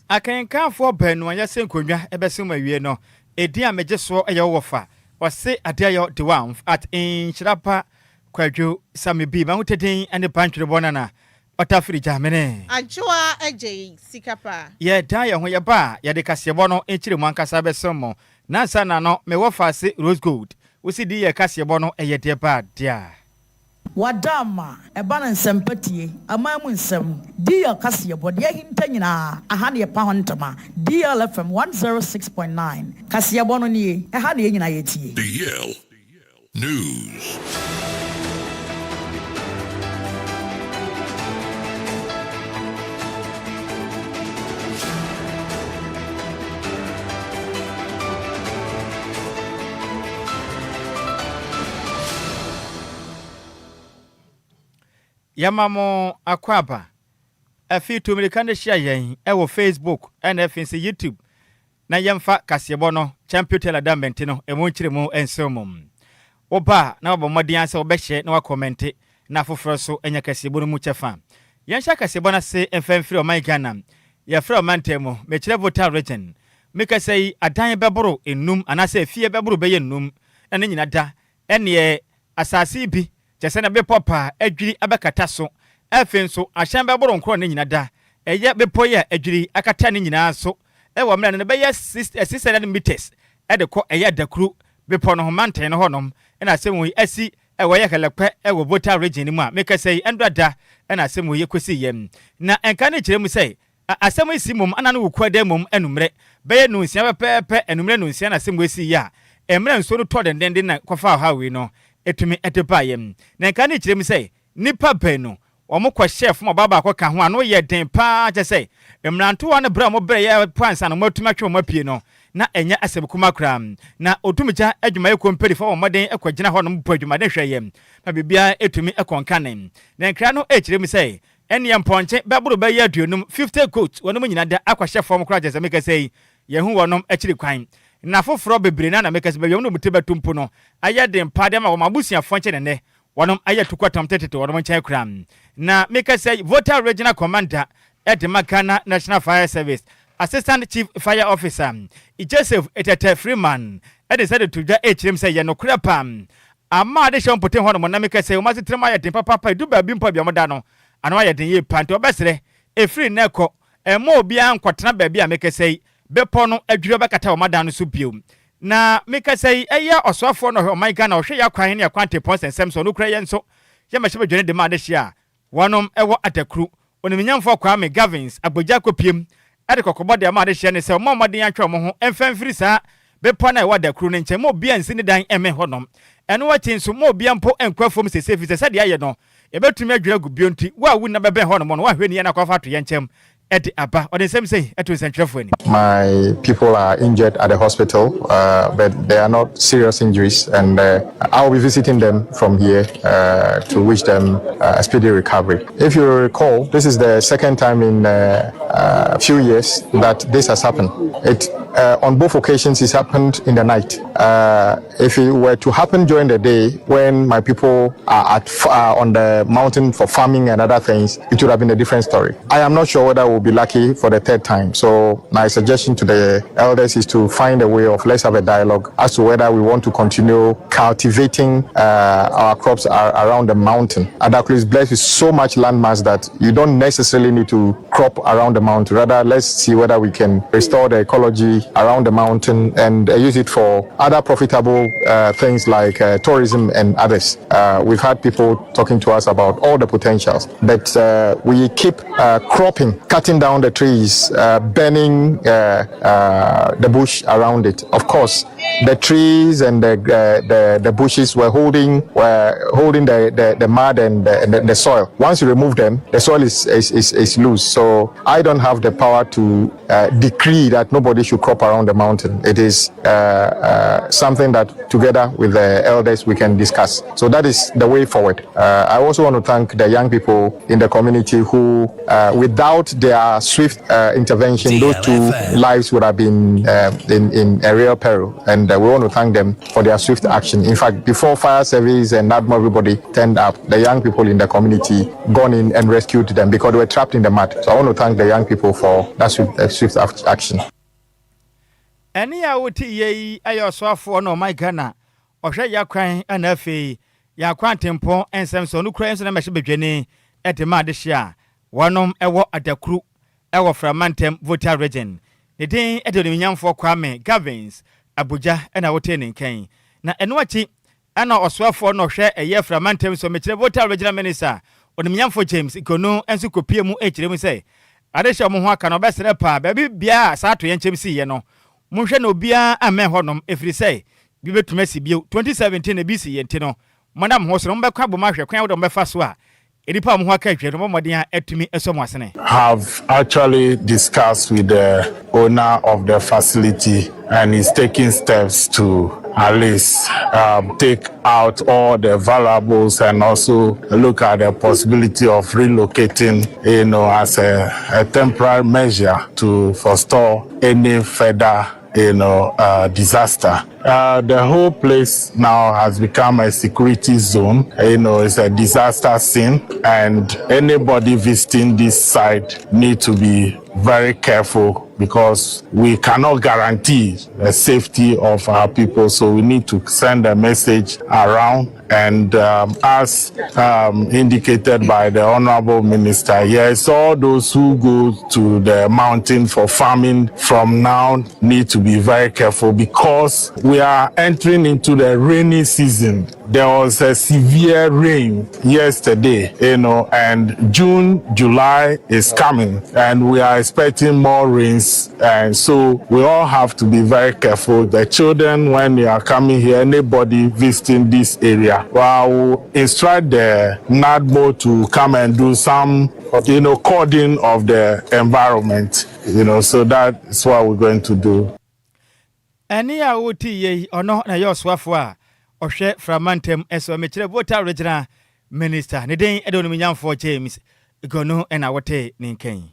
Akenkan for benu anya senkonwa ebesem awie no edi a mejeso eyewofa ose adeyo the one at Nhyiraba Kwadwo Sammy bi mahuteden ene pantwere bonana otafiri jamene Adwoa Agyei Sikapa ye dan ye ho ye ba ye de kasebo no enchire mu ankasa besemo na sana no me wofa se rose gold wosi di ye kasebo no eye de ba dia Wadama ebana nsempatie amamu nsem dia kase bode hinta nyina aha ne pa hontama DLFM 106.9 kase bono nie aha ne nyina yetie DL News. Yamamo akwaba afi to American share yen ewo Facebook and FNC YouTube na yemfa kasebo no champion teladament no emonchire mu ensomum oba na obomodi anse obehye na wa comment na foforo so enya kasebo no mu chefa yensha kasebo na se emfamfiri o my Ghana ya fra mantemo mechire voter region make say adan beboro enum anase fie beboro beye enum na nyina da ene asase bi Jese na be popa adwiri abekata so efe so ahyan be boro nkro ne nyina da eye be poye adwiri akata ne nyina so e wo mra ne be ye 600 meters e de ko eye dakuru be po no ho manten no honom e na asem wi asi e wo ye kelekwe e wo voter region mu a make say endrada e na asem wi kosi yem na enka ne kire mu say asem isi mum ana no kwada mum enumre be ye nunsia be pepe enumre nunsia na asem wi si ya emra nso no to den na kofa ha wi no etumi etebayem na nka ne kirem sei nipa benu omukwa chef mo baba akoka ho ano ye den pa je sei emranto wa ne bra mo bre ye pansa no matuma twe mo pie no na enya asebukuma kra na otumija adwuma ye komperi fa omoden ekwagina ho no mpo adwuma de hweyem na bibia etumi ekonkanen na nkra no ekirem sei ene ye mponche beburu be ye aduonum 50 goats wono nyina da akwa chef mo kra je se meka sei ye hu wonom ekiri kwan na foforo bebre na mekase be yono muteba tumpo no aye den pade ma mabusia fonche ne wonom aye tukwatam tetete wonom nchen kram na mekase voter regional commander at Makana National Fire Service assistant chief fire officer Joseph Etete Freeman e decided to ja HM say ye no krapam ama de shon poten hono na mekase o masetrema aye den papa du ba bi mpa bi omoda no ano aye den ye panto obesere e free na ekọ e mo obi an kwatena ba bi a mekase bepo no adwiro bekata o madan so biom na meka sei eya osofo no o my Ghana o hwe ya kwan ne akwante ponsen sem so no kura ye nso ye mehye dwene de ma de hia wonom ewo atakru oniminyamfo kwa me Gavins agbogya kopiem ade kokobode de ma de hia ne se o maden atwa mo ho emfamfiri sa bepo na ewo adakru ne nche mo bia nsi ne dan eme honom eno wa tinso mo bia mpo enkwafom sesefi se de aye no e betumi adwira gu bionti wa wu na bebe honom no wa hwe ne na kwafa to ye nchem. My people are injured at the hospital, but they are not serious injuries, and I will be visiting them from here to wish them a speedy recovery. If you recall, this is the second time in a few years that this has happened. On both occasions, it's happened in the night. If it were to happen during the day, when my people are on the mountain for farming and other things, it would have been a different story. I am not sure whether we'll be lucky for the third time. So my suggestion to the elders is to find a way of let's have a dialogue as to whether we want to continue cultivating our crops around the mountain. Adaklu is blessed with so much landmass that you don't necessarily need to crop around the mountain. Rather, let's see whether we can restore the ecology around the mountain and use it for other profitable things like tourism and others. We've had people talking to us about all the potentials, but we keep cropping, cutting down the trees, burning the bush around it. Of course, the trees and the bushes were holding the mud and the soil. Once you remove them, the soil is loose. So I don't have the power to decree that nobody should crop up around the mountain. It is something that together with the elders we can discuss. So that is the way forward. I also want to thank the young people in the community who, without their swift intervention, DLFM. those two lives would have been in a real peril. And we want to thank them for their swift action. In fact, before fire service and NADMO, everybody turned up, the young people in the community gone in and rescued them because they were trapped in the mud. So I want to thank the young people for that swift action. Any awuti ye ayo swafo no my Ghana ohwe yakwan anafe yakwan tempo ensem so no kura enso na mehye bedwene etema de hia wonom ewo adakru ewo framantem voter region ne den edoni nyamfo kwame Gavins Abuja na wote ne nkan na eno achi ana oswafo no hwe eye framantem so mekire voter regional minister onimnyamfo James Ikono enso kopie mu ekirem se adehye mo ho aka no besere pa baby bia sa to yenkyem si ye no munhwe no bia amen honom efiri sei bi betumasi bio 2017 BC yente no madam ho so no mbekwa bo mahwe kwan wo mbefa so a edipa mo ho aka hwe no modern atumi esomo asene have actually discussed with the owner of the facility and is taking steps to at least take out all the valuables and also look at the possibility of relocating, as a temporary measure to forestall any further, disaster. The whole place now has become a security zone. It's a disaster scene, and anybody visiting this site need to be very careful because we cannot guarantee the safety of our people. So we need to send a message around. And as indicated by the Honorable Minister, yes, all those who go to the mountain for farming from now need to be very careful because we are entering into the rainy season. There was a severe rain yesterday, and June, July is coming, and we are expecting more rains. And so we all have to be very careful. The children, when they are coming here, anybody visiting this area, I will instruct the NADMO to come and do some, coding of the environment, so that's what we're going to do. Any awuti ye ono na yo swafo a ohwe framantem eso mekire voter regional minister ne den edonumnyamfo James Ikono na wote ne nkan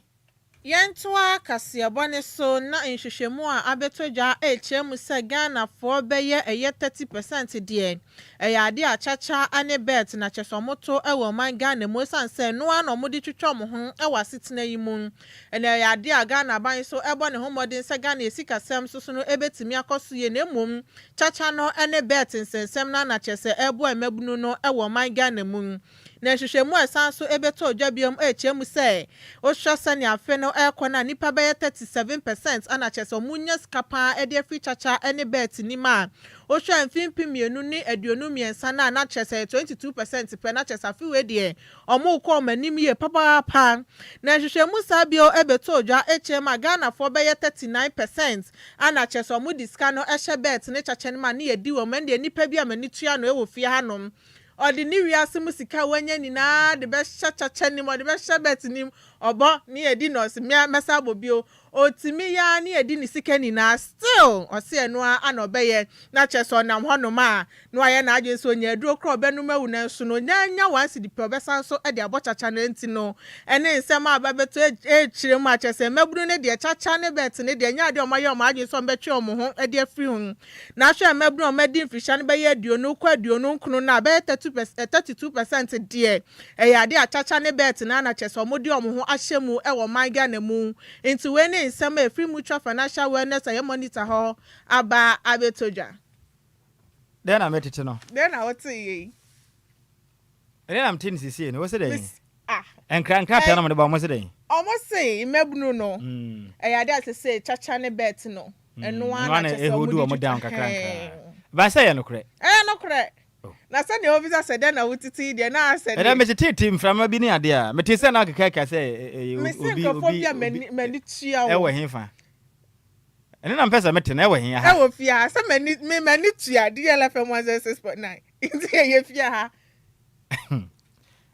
Yentoa kasiabone so na nhwehwemu a abetodwa echemu se Ghana for beye eye 30% de ade achacha ane bet na chesomoto ewo man Ghana mo sanse no ano modi twetwa mo ho ewa sitena yimu ene ade a Ghana ban so ebo ne homodin se Ghana esikasem so no ebetimi akoso ye na mum chacha no ane bet nsensem na chese ebo emabunu no ewo man Ghana mu na hwehwemu asan so ebeto dwabiom echemu se o hwase ne afe no ekona nipa beye 37% ana chese omunya skapa ede free chacha ene bet ni ma o hwa mfimpi mienu ni aduonu miensa na chese 22% pe na chese afi we de omo ko manim ye papa na hwehwemu sabio ebeto dwa echema Ghana for beye 39% ana chese omu diska no ehye bet ne chacha ne ma ne yedi wo mende nipa bi amani tua no ewo fie hanom Ordinary wiase musika wanya nyina de be chacha ni mo de be bet nim obo ni edi no se mesa bobio otimi ya ni edi ni sika ni na still ose eno ana obeye na cheso nam honom a no aye na agye so nya aduro kro benum awu na so no nya wansi di pe obesan so e de abochacha na nti no ene nsem ababeto chire mu achese maburu ne de chacha ne bet ne de nya de omaye agye so mbetwe omo ho e de afri hu na hwe maburu omadi mfrisha ne beye aduonu kwa aduonu nkunu na be 32% de ade achacha ne bet na cheso omodi omo ho ahyemu ewo man Ghana mu nti we ne nsem afri mutual financial wellness aye monitor ho aba abetodwa den na metete no den na wotie den am tin sisi no wose den enkranka ta na mo de ba mo se den almost say mebunu no ade asese chacha ne bet no eno ana chese ehodu o mo down kakranka ba say ya no kre no kre na se ne officer said na wutiti de na said na me tete tim frama bi ni ade a me tese na kaka say obi mani tua ewo henfa ene na mpesa mete na ewo hen ha ewo fia se mani tua DLFM 106.9 nti ye fia ha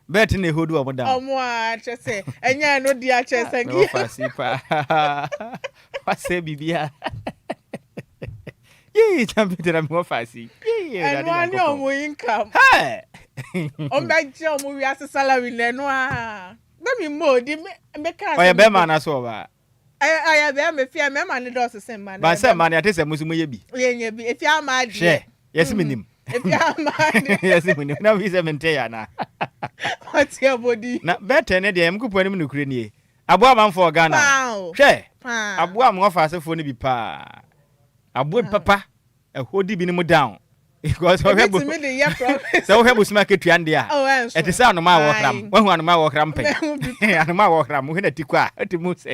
bet ne hodu o mo down omo a chese enya no dia chese ngi fasi pa wase bibia Yee, champion I'm more fancy. And one year more income. Hey! On my job, we have a salary, Lenoir. Let me more, make Oh, yeah, Beman, I saw. I am a fair man, and the does the same man. But some money, I take a Muslim. If you are mad, Share. Yes, minim. if you are mad, Yes, minim. Now he's a mentayana. What's your body? Not better, and I'm good for him in Ukraine. Adwoa man for Ghana. Wow. Share. Adwoa more fast for me pa. Adwoa papa. A hoodie be no down. Because so we have smack it and there. Oh, at the sound of my walk ram. One of my walk ramping. And my walk ram, we had a tiqua to move.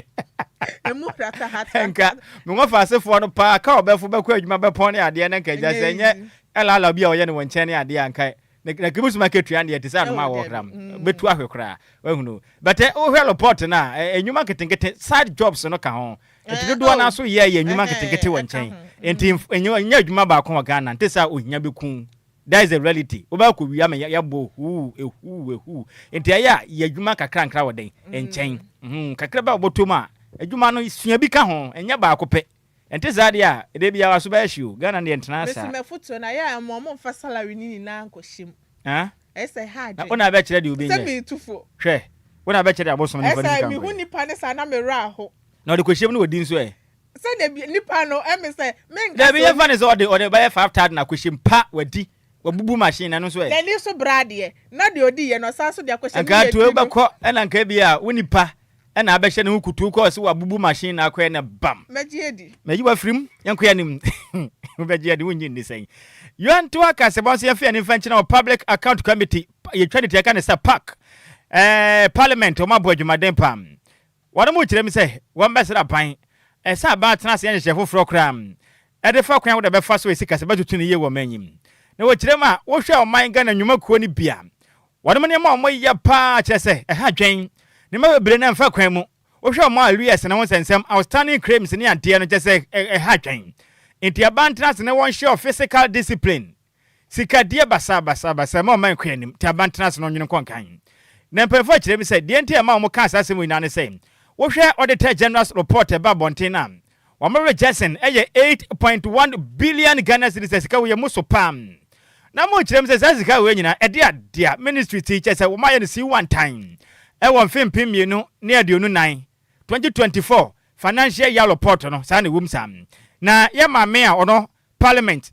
Enka, more fast for the park, call Belfort Bequid, my pony idea, and can just say, yeah, I'll be all anyone, Chenny idea and kai. The goose market and at the sound of my walk ram. But to a cry. Well, no. But oh, hello, Potter now, and you marketing get side jobs on a car. And you do one also, yeah, you marketing get to one chain. And you maba kwa Ghana ntesa ohinyabekun. That is a reality. Oba ko wi ama yabo hu enti aya yadwuma kakra nkra woden enchen kakra ba obotoma adwuma no sua bi ka ho enya ba akope enti zade a de bia waso ba hyiu Ghana ne ntena sa me foto na ya mo mfa salary ni na nkohim ha ese hard na ona ba kire de obi nye se me tufo hwe ona ba kire abosom ne fani ese mi hu nipa ne sa na me ra ho na de kohim no wodi nso say the nipa no e me say men ga be ye fani so de buy 5,000 na kohim pa wadi wabubu machine na no so na ni so brade na de odi ye no sa so de akohim aka to e bakọ na nka bia wonipa na abehye ne hukutu ko se wabubu machine na akọ na bam magiedi meji wa frim yanko ya nim meji de wonyi ni sen yanto aka se bon se yafia ne fanchi na public account committee ye twani te aka ne sa park parliament o mabo adwumaden pam wona mo kire mi se won besra ban sa ba tena se yenhye foforo kram de fa kwan wo de be fa so esika se batutu ne ye wo manyim na wo kire ma wo hwe o man Ghana nwuma kuo ni bia wona mo ne ma o mo ye pa kire se ha dwen ne ma bebre na mfa kwan mu wo hwe o ma Louis na won sensem outstanding claims ne ante no kire se ha dwen enti abantena se ne won hwe physical discipline sika die basa ma o man kwan nim ti abantena se no nwene konkan na mpefo kire mi se die enti ma o mo ka asase mu ina ne se wo hwe auditor general's report ba bontina Wamare Jason eye 8.1 billion Ghana cedis sika we muso pam na mo kirem se sika we nyina ede adea ministry teacher se wo maye no see one time e won fempem mienu ne aduonu nan 2024 financial year report no sa na wum sam na ye ma me a ono parliament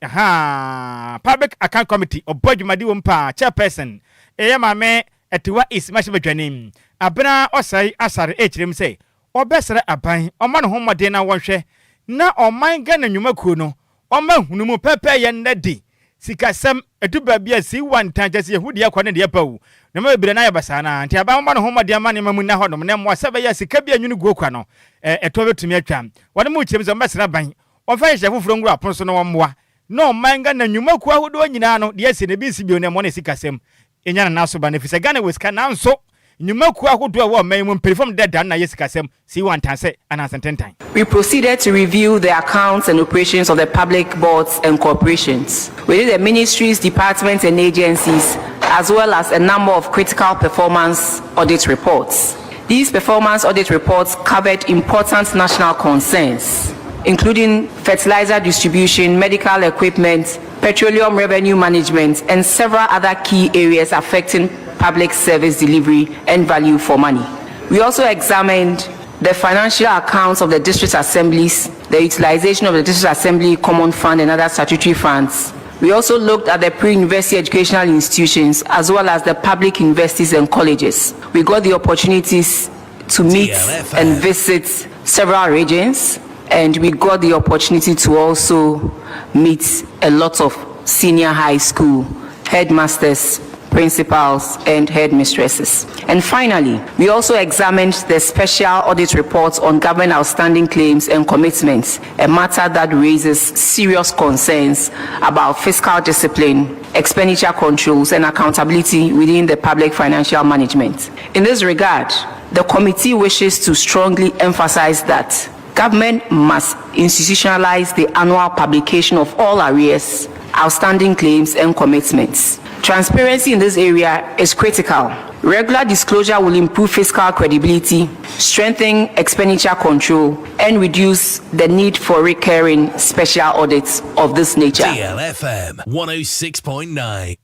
public account committee obodwumadi wo mpa chairperson ye ma me Adwoa Agyei abena osai asare kirem se obesere aban oma no homode na wonhwe na oman Ghana nwumakuo no oma hunumu pepe ye nnadi sikasem eduba bia si wantan jese yehudi akwa ne de pawu na ma bire na yabasa na nti aban oma no homode ama ne mamu na hodom ne mo sebe ya sika bia nwunu guo kwa no eto betumi atwa wone mu kirem se obesere aban ofa ye foforo ngura ponso no womwa na oman Ghana nwumakuo ahodo nyina no de ase ne bi si bio ne mo ne sikasem enya na so ba ne fisa Ghana weska na nso nyumaku ahodo wa mayimu perform dead na yesikasem si wantanse anasententan. We proceeded to review the accounts and operations of the public boards and corporations within the ministries, departments and agencies, as well as a number of critical performance audit reports. These performance audit reports covered important national concerns, including fertilizer distribution, medical equipment, petroleum revenue management, and several other key areas affecting public service delivery and value for money. We also examined the financial accounts of the district assemblies, the utilization of the district assembly common fund and other statutory funds. We also looked at the pre-university educational institutions as well as the public universities and colleges. We got the opportunities to meet DLFM. and visit several regions, and we got the opportunity to also meet a lot of senior high school headmasters, principals and headmistresses. And finally, we also examined the special audit reports on government outstanding claims and commitments, a matter that raises serious concerns about fiscal discipline, expenditure controls and accountability within the public financial management. In this regard, the committee wishes to strongly emphasize that government must institutionalize the annual publication of all arrears, outstanding claims and commitments. Transparency in this area is critical. Regular disclosure will improve fiscal credibility, strengthen expenditure control, and reduce the need for recurring special audits of this nature. DLFM 106.9.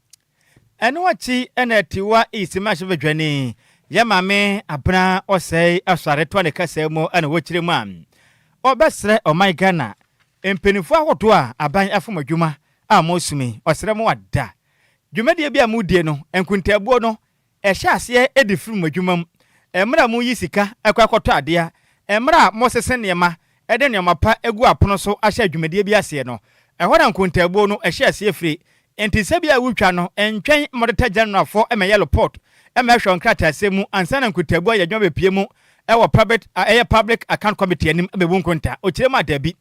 And what she and a tiwa is a match of a journey. Yamame, Abra, or say, a Saretwane Casemo, and a witchery man. Or best, or my Ghana. In Penifua, what do I buy a from a Juma? Ah, most me, or Seremo da. Jumedia be a mudiano, and Quinta Buono, a chassis, a different Jumum, a Mra Muyisika, a Quacota, dear, a Mra Moses Seniama, a then your mapa, a guaponoso, a share Jumedia Biasiano, and what I'm Quinta Buono, a chassis free, and Tisabia Wuchano, and train Modeta General for a yellow port. Emerson Crata Semu and San Kutaboy, a job PMO, our public account committee, and the Wunkunta, Ochema Debbie.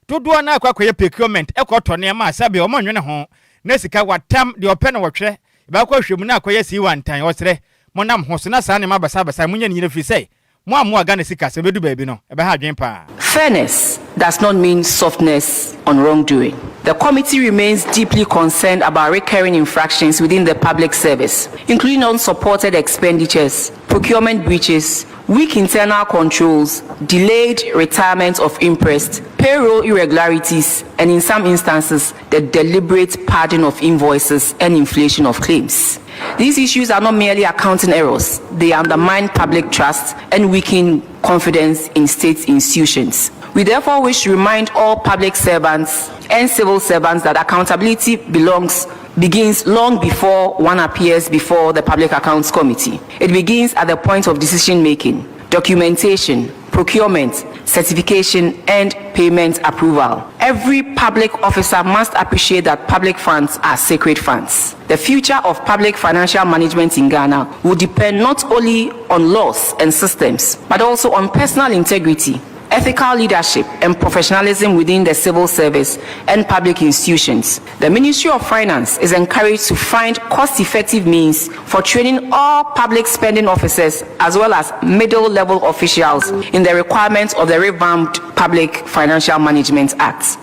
To do an aqua procurement, a quarter near my Sabi or Monona home, Nessica, what time the open watcher, Bako Shimuna, Koyasi one time, or say, Monam Hosana Sanima Basaba Samunian, if you say, more Ghanaian so we do baby no, about Jimpa. Fairness does not mean softness on wrongdoing. The committee remains deeply concerned about recurring infractions within the public service, including unsupported expenditures, procurement breaches, weak internal controls, delayed retirement of interest, payroll irregularities, and in some instances, the deliberate padding of invoices and inflation of claims. These issues are not merely accounting errors. They undermine public trust and weaken confidence in state institutions. We therefore wish to remind all public servants and civil servants that accountability begins long before one appears before the Public Accounts Committee. It begins at the point of decision making, documentation, procurement, certification, and payment approval. Every public officer must appreciate that public funds are sacred funds. The future of public financial management in Ghana will depend not only on laws and systems, but also on personal integrity, ethical leadership, and professionalism within the civil service and public institutions. The Ministry of Finance is encouraged to find cost-effective means for training all public spending officers as well as middle-level officials in the requirements of the revamped Public Financial Management Act.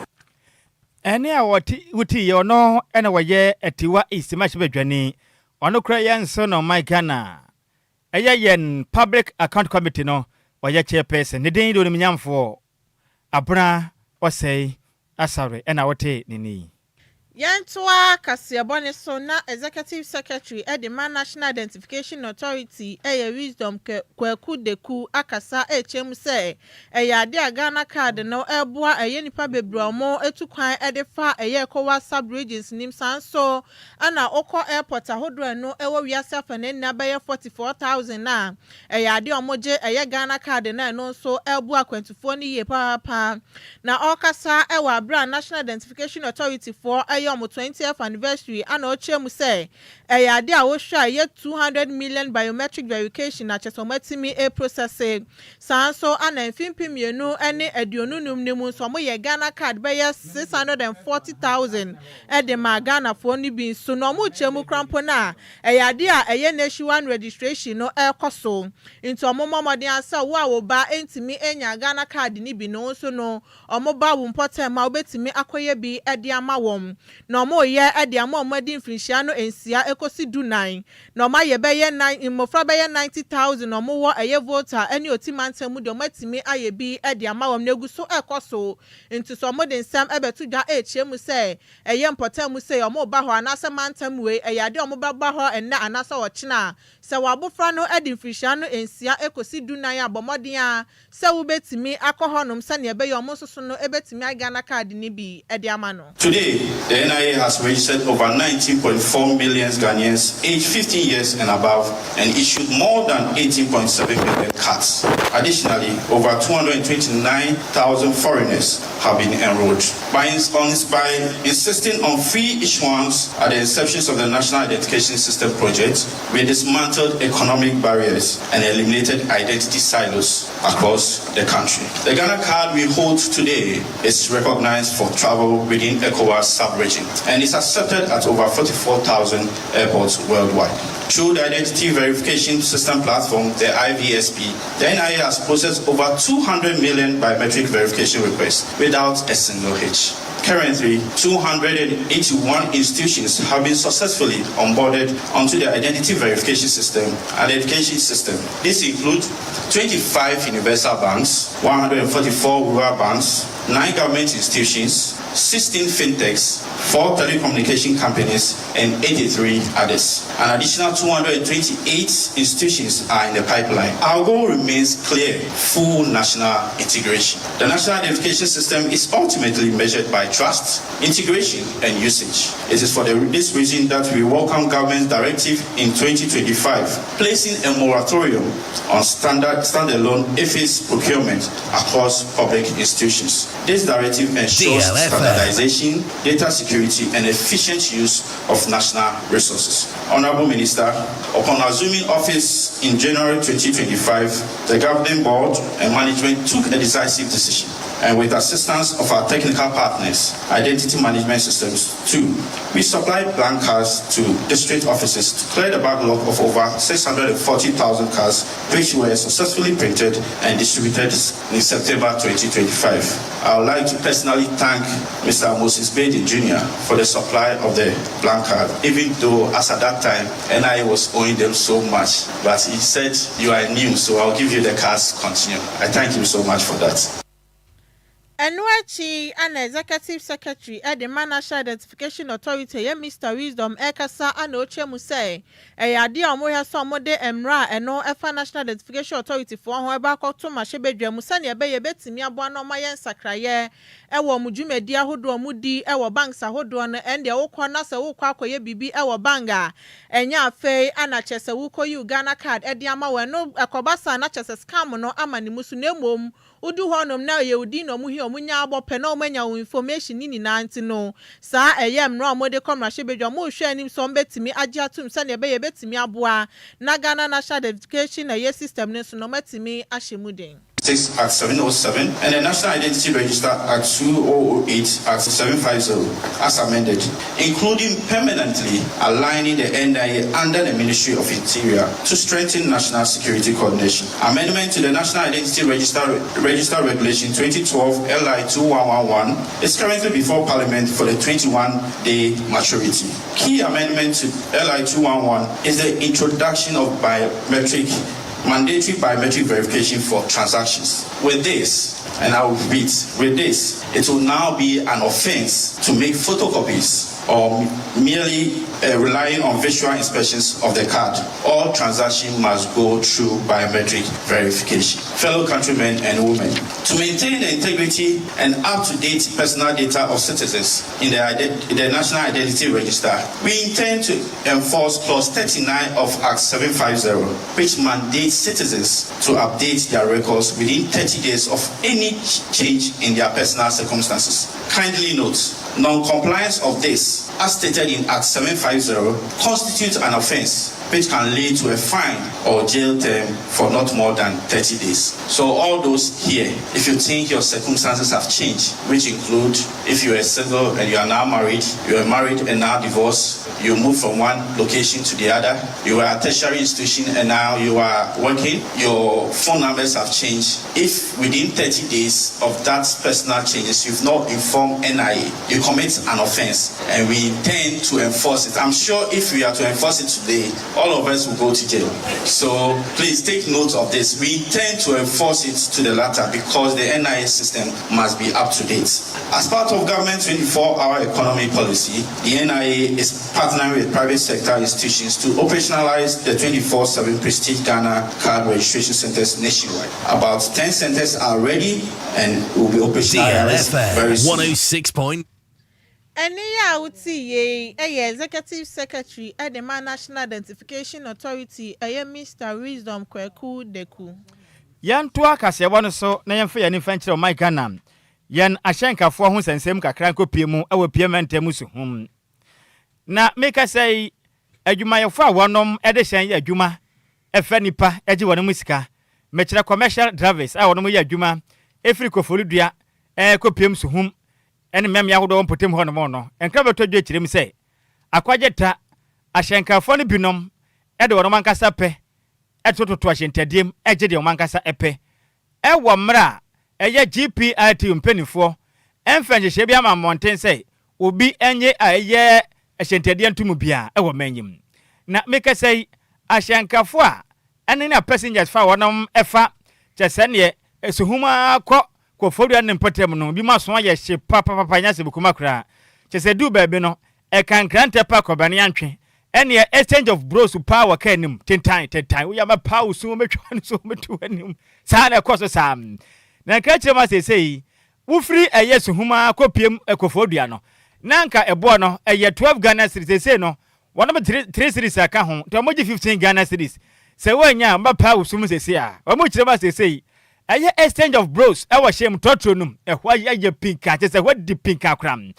Any wuti yo no ena waye etiwa is much bedwani ono krayan son on my Ghana. Yen Public Account Committee no waye chairperson ne den do ni nyamfo abra osei asare ena wote nini. Yantua Kasiabone so na Executive Secretary Edema National Identification Authority Wisdom Kweku Deku Akasa HM say Yade Ghana card no eboa nipa bebromo etukwan edefa ekowa sub regions nim sanso ana oko airport ahodro no ewo wiase afane na baye 44,000 na Yade omoje Ghana card na no so eboa kwentufo ni ye papa na okasa ewa abra National Identification Authority for Yomo 20th anniversary and ochemu say ade a wo hwa ye 200 million biometric verification na chesomatimi processing sanso ana mfimpimienu ene aduonunum nimu so mo ye Ghana card be ye 640,000 ede ma Ghana fo ni bi so no mo chemu krampo na ade a ye nationwide registration no ekoso into omomodin asa wo a wo ba entimi enya Ghana card ni bi no so no omoba wo important ma obetimi akoye bi ede ama wom no mo ye ade ama omadi influentia no ensia ekosi dunan no ma ye be ye 9 imofra be ye 90,000 no mo wo eye voter eni otimantem de omatimi aye bi ade ama wom negu so ekoso into so modern sam ebetu dwa echemu say eye important mu say omo ba ho anasa mantem we eye ade omo ba ho enna anasa wo china se wabofra no ade influentia no ensia ekosi dunan abomodin a se wo betimi akohonom se ne be ye omo soso no ebetimi agana card ni bi ade ama no. Today the NIA has registered over 19.4 million Ghanaians aged 15 years and above and issued more than 18.7 million cards. Additionally, over 229,000 foreigners have been enrolled. By insisting on free issuance at the inception of the National Identification System project, we dismantled economic barriers and eliminated identity silos across the country. The Ghana card we hold today is recognized for travel within ECOWAS sub-region and is accepted at over 44,000 airports worldwide. Through the Identity Verification System Platform, the IVSP, the NIA has processed over 200 million biometric verification requests without a single hitch. Currently, 281 institutions have been successfully onboarded onto the identity verification system and education system. These include 25 universal banks, 144 rural banks, 9 government institutions, 16 fintechs, 4 telecommunication companies, and 83 others. An additional 228 institutions are in the pipeline. Our goal remains clear: full national integration. The national identification system is ultimately measured by trust, integration, and usage. It is for this reason that we welcome government's directive in 2025, placing a moratorium on standalone EFIS procurement across public institutions. This directive ensures standardization, data security, and efficient use of national resources. Honorable Minister, upon assuming office in January 2025, the governing board and management took a decisive decision, and with assistance of our technical partners, Identity Management Systems 2, we supplied blank cards to district offices to clear the backlog of over 640,000 cards, which were successfully printed and distributed in September 2025. I would like to personally thank Mr. Moses Bedi Jr. for the supply of the blank card, even though as at that time, NIA was owing them so much. But he said, you are new, so I'll give you the cards, continue. I thank him so much for that. Enquires and Executive Secretary at the National Identification Authority, Mr. Wisdom Ekasa and Ochemu say, a idea omoya somode emra and no Efa National Identification Authority for however to Mashebe Musania Bay Betimi Abuano Mayan Sakraye, Ewa Mujume Dia Hodo Mudi, Ewa Banks Ahodoan, and the Okwanasa Okwakoye Bibi Ewa Banga, and Ya Fay, Anna Chesa Wuko Ugana card, Ediama, where no Akobasa Nachas scam no Amani Musunemum. Udu honum na ye udi no muhi omunya abo pe na omanya information ni na nti no sa eyem no amode komrahye bedwa mo hwe anim so mbetimi agye atum sa ne be ye betimi aboa na Ghana National Identification na ye system ne so no matimi ahyemuden. Act 707 and the National Identity Register Act 2008 Act 750 as amended, including permanently aligning the NIA under the Ministry of Interior to strengthen national security coordination. Amendment to the National Identity Register Regulation 2012 LI 2111 is currently before Parliament for the 21-day maturity. Key amendment to LI 211 is the introduction of mandatory biometric verification for transactions. With this, and I will repeat, with this, it will now be an offense to make photocopies or merely relying on visual inspections of the card. All transactions must go through biometric verification. Fellow countrymen and women, to maintain the integrity and up-to-date personal data of citizens in the National Identity Register, we intend to enforce Clause 39 of Act 750, which mandates citizens to update their records within 30 days of any change in their personal circumstances. Kindly note, non-compliance of this, as stated in Act 750, constitutes an offense which can lead to a fine or jail term for not more than 30 days. So all those here, if you think your circumstances have changed, which include if you are single and you are now married, you are married and now divorced, you move from one location to the other, you are at a tertiary institution and now you are working, your phone numbers have changed. If within 30 days of that personal changes, you've not informed NIA, you commit an offense and we intend to enforce it. I'm sure if we are to enforce it today, all of us will go to jail. So please take note of this. We intend to enforce it to the latter because the NIA system must be up to date. As part of government 24-hour economy policy, the NIA is partnering with private sector institutions to operationalize the 24/7 Prestige Ghana card registration centers nationwide. About 10 centers are ready and will be operationalized very soon. 106. Enia uti Executive Secretary at the National Identification Authority, Mr. Wisdom Kweku Deku. Yan tua kasebon so na yemfa yani fanchire o my Ghana. Yan ahyenkafo ho sensem kakra nkopie mu awo piemantemu su hum. Na make say adwumayefo a wonom ede hyen ye adwuma efa nipa eje wono musika. Mechira commercial drivers a wonom ye adwuma efiri kofoludua kopiem su hum. Ene mem yahodo won potem ho no mo no enkra beto dwe kirem se akwageta ahyenkafo no binom de wono mankasa pe etototo ahyentadiem egye de mankasa epe wo mra eye GPRT mpanifo emfanhye bia ma monten sei obi enye aye ahyentadiem tumu bia wo manyim na meka sei ahyankafo a ene na passengers fa wonom efa chesene esuhuma ko fodu ne mpotem no bi maso aye hye papa nya se bukuma kra chese du ba bi no e kan krante pa ko bane antwe ene exchange of bros power kanim tentan we ya ma power so metwa so metu anim sa na koso sam na ka kire ma sei wo free eyesuhuma kopiem ekofodua no nanka ebo no eye 12 Ghana cedis sei no wono 3 cedis aka ho to moji 15 Ghana cedis se wanya mba power so sei a omo kire ma sei eye exchange of bros e wo shem totro num e hwa ye pinka chese what di pinka kram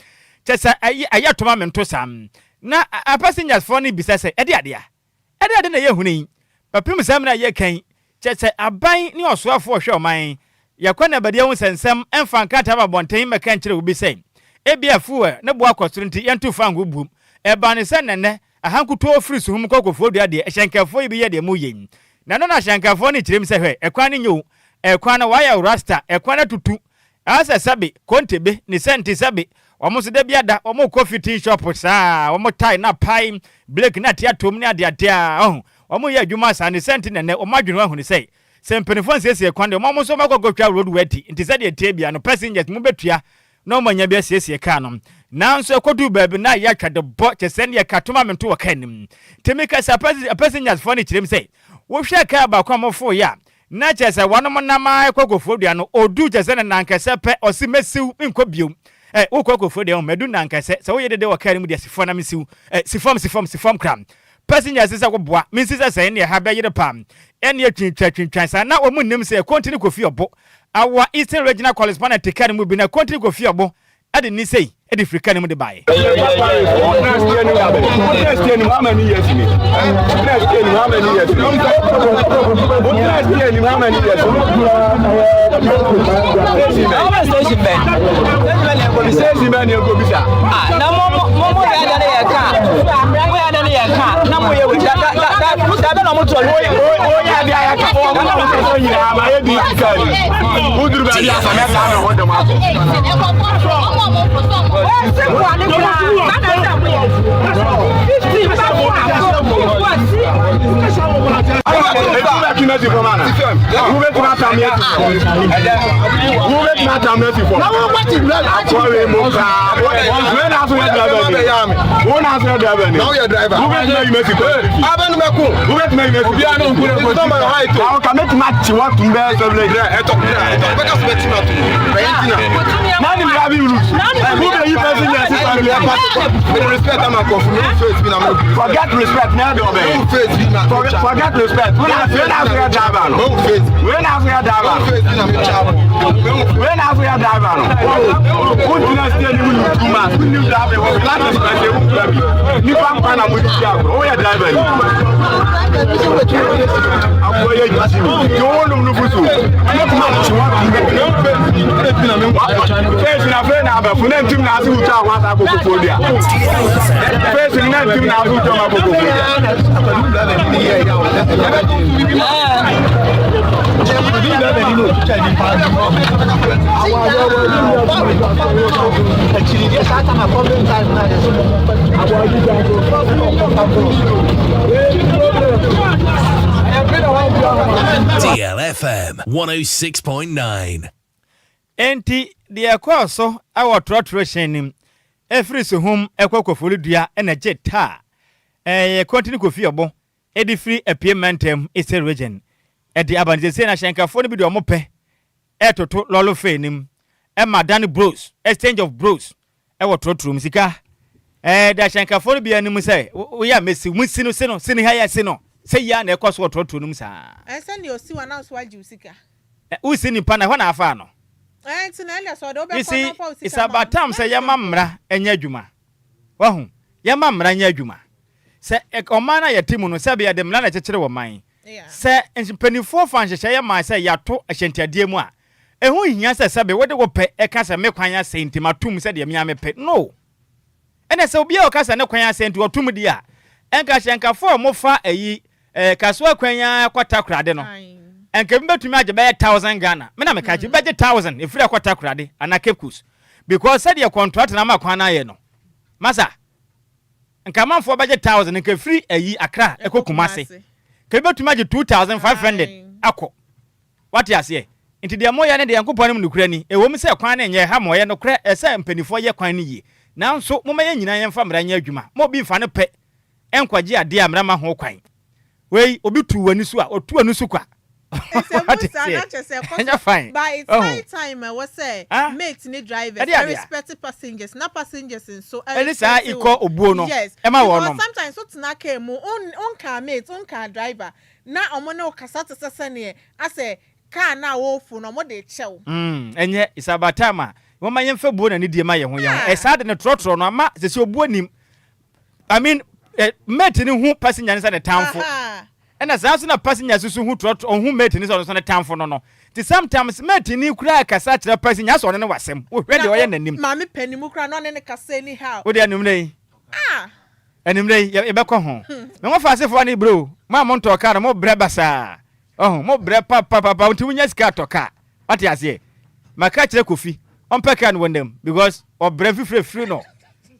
chese eye toma mento sam na a passengers for ni bisa say ade na ye huni papim sam na ye kan chese aban ni osoafo hwe oman yakwana badia hu sensem emfa nkata ba bonten meka nkire obi say ebia fuwe ne bo akosoro nti yentu fangu bum e ba ne senene ahankuto free so hum kokofo dua de ehyankafo ibi ye de mu yen na no na ahyankafo ni kirem se hwe ekwan ni nyu ekwan na waya rasta ekwan na tutu asa sabe kontebe ni senti sabe omo se de biada omo coffee tea shop sa omo tie na pai black na tia tom ni ade a omo ye adwuma sa ni senti nene omo adwene ahu ni sei sempenifo nsiesie kwan de omo so makogotwa road weti nti se de tie bia no passengers mu betua na omo nya bia siesie ka no nanso ekodu baabi na ya twa de bo chese ne katoma mento wakanim temika sa passengers for ni kirem sei wo hwe ka ba kwa mofo ya na chese wanom na ma kokofodua no odu chese ne nankese pe osimesiu nko biom ukokofodua medu nankese se wo yede wakari mu de sifo na mesiu sifom kram passengers is akoboa minsi se ne ha ba yede pam ene twintwan sa na omu nim se continue kofi obo our Eastern Regional Correspondent tekari mu bi na continue kofi obo ade ni sei ede frika ne mu de bae Forget respect, forget respect. When I DLFM 106.9. Enti de akwaso awo trotration nim efri so hum ekokofolu dua energy ta continue kofi obo edi free appearmentem Eastern Region edi abanze se na hyenkafo no bi de omope etoto lolo fe nim madani bros exchange of bros ewo trotrum sika da hyenkafo no bi anim se wo ya mesi musi no se no se ni ha ya se no se ya na ekoso trotrum sa send you see one else waji usika usi ni pana ho na afa no tinale so do be it's about time say ya mamra enya adwuma wahu ya mamra enya adwuma se omana ya timu no se be ya de mla na chekere wo man se mpanifo fan hyehyɛ ya man se ya to ahyentiade mu a ehu hia se be wode wo pe eka se me kwan ya sentimatum se de me pe no ene se obi a okasa ne kwan ya senti otum di a enka hyenkafo mo fa ayi kaswa kwanya kwata krade no enke mbetumi age be 1000 Ghana me na me ka be 1000 efiri kwata krade ana Cape Coast because said your contract na makwa na ye no masa nka manfo be 1000 nka free ayi Accra ekokumase ke betumi age 2500 akọ what you say nti de moya ne de yankopon mu nukura ni ewom se kwan na enye ha moye no kra ese mpanifo ye kwan ni yi nanso moma ye nyina ye mfa mranya adwuma mo bi mfa ne pe enkwaje ade amra ma ho kwan wei obi tu wani so a otu anu so kwa fine but it's high time I was say mate ni drivers respect passengers na passengers so elisa iko obuo no e ma wo no sometimes so tena ka mu on car mate on car driver na omo na okasa tesese ne ase car na wo fu no mo de chew enye isabatama wo ma yemfa buo na ni die ma ye ho ye ho esade ne trotro no ama se obuo nim I mean mate ni hu passenger ni sa ne tamfo and as na passenger susu hu trot on hu mate ni so ne tamfo no no ti sometimes mate ni kura kasa tira passenger so ne wasem wo hwe de oye nanim ma me panimu kura no ne kasa ni how wo de anumre anumre ye be ko ho me wo fa sefo ni bro ma mo nto car mo bre basa mo bre papa unti munya ska to car what you say maka kire kofi on peka no wondem because o bre free no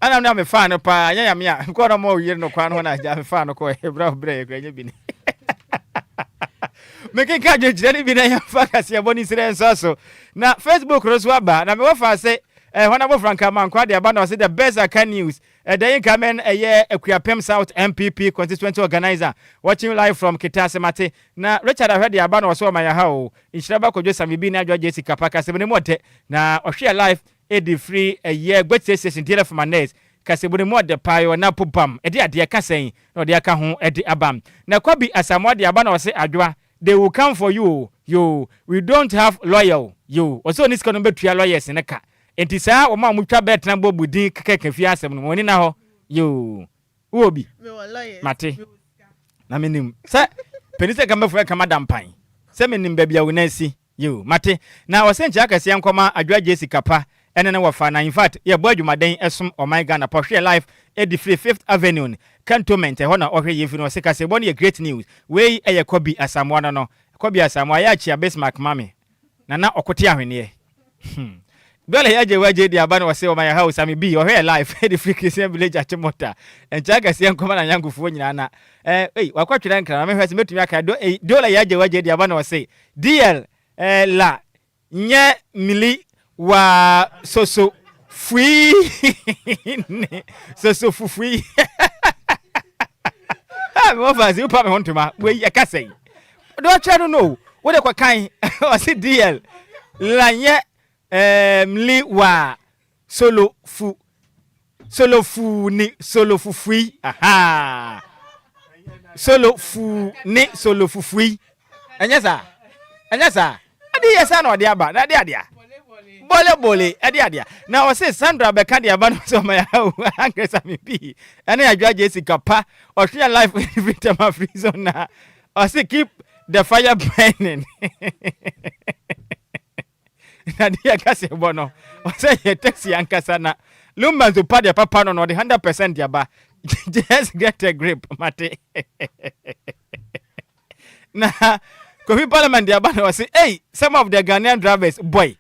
ana na me fan pa nya me a ko no mo yire no kwa no na ja me fan ko e bra bre e nya bi ni meke ka je jere bi na ya fa Kasiyebo ni sire so na Facebook roso aba na me wo fa say Honorable Franka Mankwade Abana was the best Aka news. The incoming Equiapem South MPP constituency organizer watching live from Kitasemate. Na Richard Ahwede Abana was my how. Nhyiraba Kwadwo Sammy bi na Adwoa Agyei Sikapa Kasiyebo mote na share live edi free gwetse session DLFM manes. Kasiyebo mo de payo na popam. Edi ade aka sen na de aka ho edi abam. Na Kwabi Asamoah Abana was Adwoa they will come for you. We don't have loyal. Also this can be three lawyers in a car. Enti saa o ma mutwa bet na bo budin keke fi asem no woni na ho wo bi mate na menim sa penise ka mafu ka madam pan se menim ba bia wo na si mate na wo senchi akase nkoma Adwoa Agyei Sikapa ene na wo fa na in fact ye bo adwumaden esom o my Ghana po share life e di free 5th Avenue cantonment ho na ohwe ye fi no se Kasiyebo no ye great news we eye Kwabi Asamoah no Kwabi Asamoah ya chi Bismarck mame na okote ahwene Adwoa Agyei di Abana was say my house Sammy B or here life the free Christian village at Mota and Kasiyebo come na yangufu nyina na wakwatwira nkra me hwese metumi aka Adwoa Agyei di Abana was say DL la nye mili wa soso fui soso fufui mo fazi upa me hontuma we yakasai do cha no wo de kwa kan o say DL la nye mli wa solo fu ni solo fufui aha solo fu ni solo fufui anyasa adi yesa no de aba na de adia bole adia na o say Sandra Beka de aba no so my Uncle Sammy B and Adwoa Agyei Sikapa o share life every time a free zone na o say keep the fire burning na dia Kasiyebo no o say ye taxi ankasa na Lumba to pad papa no the 100% yaba just get a grip mate na Kofi Parliament yaba no say hey some of the Ghanaian drivers boy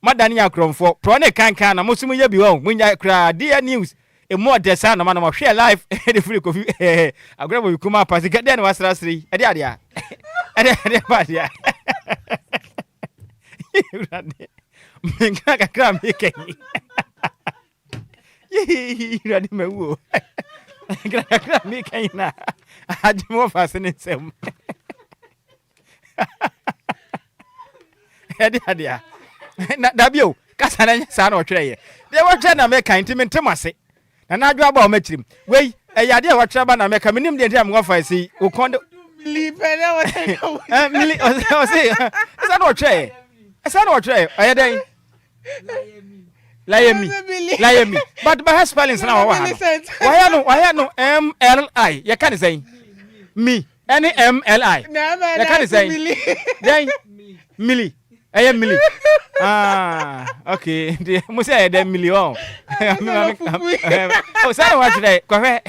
madani akromfo pro ne kankan na musumu ye bi wo munya kra dia news e mo de sa na ma share live the free Kofi agrabo bi kuma pass get there na wasrasri ade ba dia Minga kakra meken. Radi mewo. Kakra meken na. Ajimo fasene sem. Adia. Na dabio, kasa na sa na otwere ye. De wotwe na meka intimentem ase. Na Adwoa ba o machirim. Wei, eyade a wotwe ba na meka minim de ntia mo fa si. Okondo Libere wo. Mili o say. Esa na otwere. Esa na otwere. Oyeden. Layemi. But by spellings now why no MLI? You can't say me. Any MLI. You can't say. Then Mili. ɛyɛ mili okay nti mo sɛ ɛyɛ million o sɛ wa kyerɛ kɔhwɛ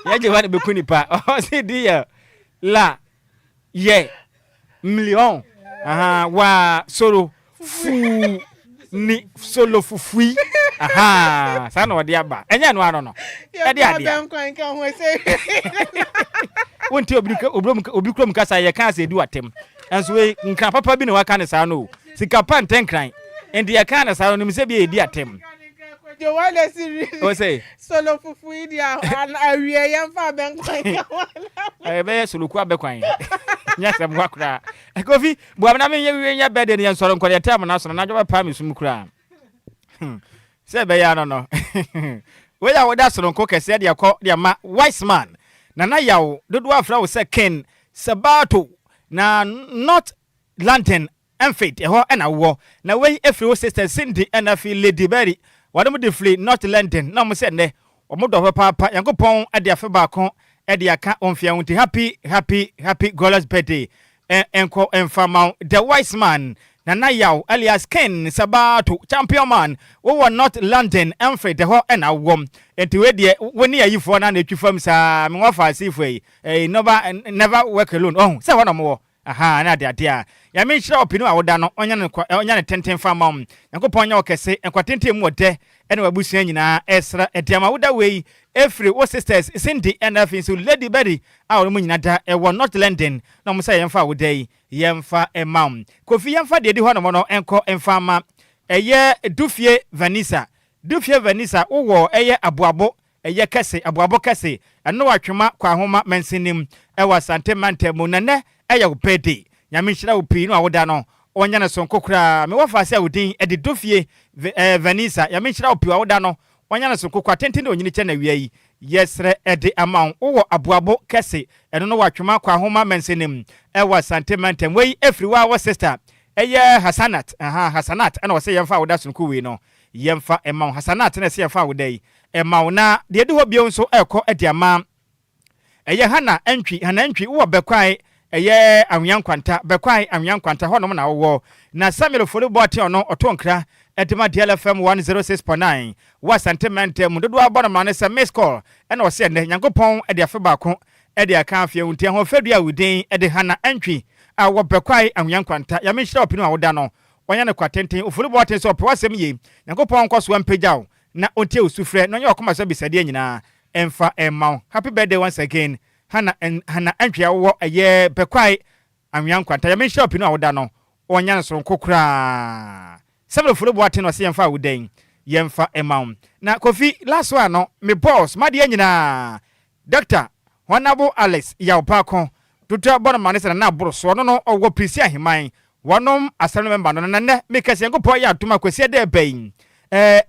yɛgye wa ne bɛku nipa ɔsi di yɛ la yɛ million wa soro fu ni solo fufui saa na ɔde aba ɛnyɛ no ano no ɛde adeɛ wonti obi krom kasa yɛ ka sɛ di watem enso we nkra papa bi ne waka ne saa no Sikapa ntenkran endi yɛ ka ne saa no nimsɛ bi edi atem jo wale siri o say solo fufui dia awie yɛm fa bɛnkwan be solo ku abɛkwan nya sɛm wakra Kofi bo amna me nya bɛde ne nsɔre nkɔre yɛ tam na so na dwo pa me sum kura sɛ bɛ ya no we ya woda soro nko kɛse de akɔ de ma wise man na yawo dodo afra wo sɛ Ken Sabato na not lantern emfit ɛhɔ ɛna wo na we efri wo sister Cindy ɛna fi Lady Berry wadom de fli not lantern na mo sɛ ne omo do papa yankopɔn ade afa ba ko ade aka onfia wonti happy God's birthday enko enfama the wise man na yawo alias Ken Sabato champion man wo were not lantern emfit ɛhɔ ɛna wo enti we de woni ayifo na twifam saa me wafa asifo yi never work alone sɛ hɔ na mo na de a ya me hira opinu a woda no onya ne tenten fa mam yakopon nya okese enkwatenten mu ode ene wabusua nyina esra etiama woda wei efri wo sisters Cindy and afin so Lady Berry a wo mu nyina da e wo not London na mo say yemfa woda yi yemfa emam Kofi yemfa de di hɔ no mo no enko emfa ma eye Dufie Vanessa wo eye aboabo eye kese aboabo kese eno watwema kwa homa mensinim e wa sante mantemu nane eye wo birthday nyame hira wo pii no awoda no onya ne sonko kura me wafa se awodin e de Dufie Vanessa nyame hira wo pii awoda no onya ne sonko kwa tenten de onyini che na wia yi yesre e de amount wo aboabo kese eno no watwema kwa homa mensinim e wa sante mantemu wei efriwa wo sister eye Hasanat ana wo se yemfa awoda sonko wei no yemfa emma Hasanat na se yemfa awoda yi emma na de ho bio nso ekọ ediama eye hana antwi wo bekwai eye anwankwanta bekwai anwankwanta honom na wo na Samuel Foliboti ono otonkra edema DLFM 106.9 wa sentiment mu dodo abona ma ne se miss call ena wo se ne Nyankopon ede afa baako ede aka afia wunti ho fadu a wudin ede hana antwi a wo bekwai anwankwanta ya me hira opinu a woda no onya ne kwatenten Foliboti so opwasem ye Nyankopon kwaso ampagyaw na ontie osufre no nya okoma so bisade nyina emfa emma happy birthday once again hana antwia wo eye bekwai anwankwanta ya me shop no awoda no onya nso nkokura Samuel Foliboti no se yemfa awodan yemfa emma na Kofi last one no me boss made nyina Dr. Honorable Alex Yaupako tutu bona manese na aboro so no owo prisi ahiman wonom assembly member no na me kase yankopɔ ya atoma kwasi de bayin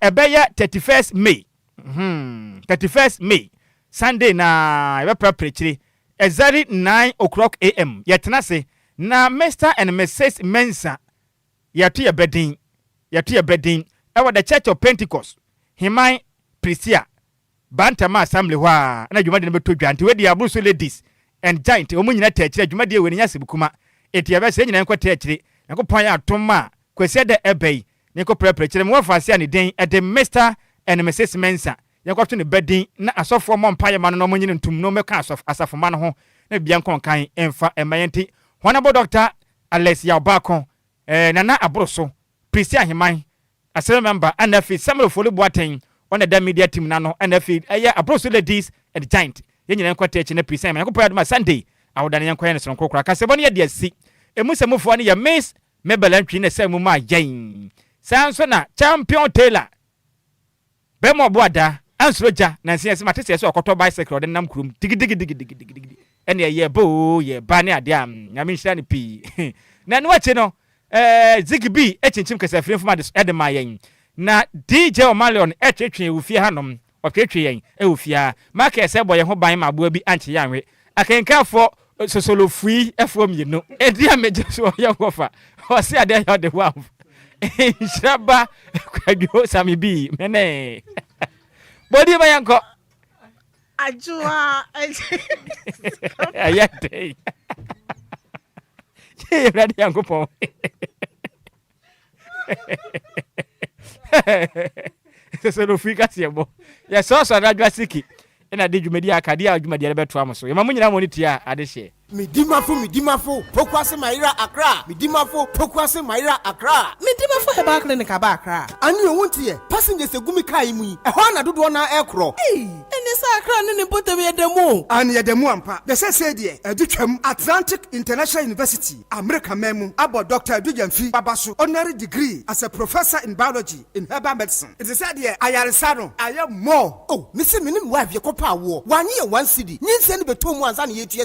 ebeye 31st May 31st May Sunday na ebe preachiri exactly 9 o'clock am yetena se na Mr. and Mrs. Mensa yatu ya bedin ewa the Church of Pentecost himan Prisia Bantama assembly wa na dwuma de beto dwanti we dia bruso ladies and giant omu nyina taachire dwuma de we nya sebukuma eti ebe se nyina nkwa taachire yakopon ya atoma kwasi de ebei Niko prepare mo fase ani den e de Mr. and Mrs. Mensa yakwato ne bedin na asofo mo mpaye ma no mo nyine ntum no meka asafo ma no ho na bia nkon kan emfa emayenti Honorable Dr. Alex Yaupako nana abroso Prisi ahiman assembly member and afi Samuel Foliboti on the media team nano and afi abroso ladies at the giant yenyina nkwata echi na Prisi yakopɔ adoma Sunday awodane yankwa ne so nkokora kasebɔ ne de asi emusemufo ne ya Miss Mebelantwi ne semu ma yen sanso na champion Taylor bemo boada ansroja na nsiase matese so okoto bicycle ode nam kurum digi ene ye bo ye ba ne ade am nyame nhira ne pi na no ache no zigbi echinchim kasa free from ade ma yen na DJ Omalion etwetwe ufie hanom otwetwe yen ufia market se boye ho ban ma boa bi anche yanwe akenkafo sosolo free efom yino edi ameje so ye wofa o se ade ya de wa Nhyiraba Kwadwo Sammy bi mene body ba yanko Adwoa ayate Ready, Uncle Paul. So no free Cassiabo. Yes, also Adwoa Siki. And I did you media Cadia, you media better Amaso. Your mamma monitia at the share. Midimafo, Pokwase Maira Accra, Midimafo, Pokwase Maira Accra, Midimafo Hebakle and Kabakra. And you won't hear passengers a Gumikaimu, a Hana Dudwana Aircraw. Hey, and this Accra and put away at the moon. And yet the Muampa, the Sadia, a Duchem, Atlantic International University, America Memu, about Dr. Dujan Babasu, honorary degree as a professor in biology in herbal medicine. It is said here, I am more. Oh, Mr. Minim wife, your copa war, 1 year, 1 city. You send the 2 months and 8 years.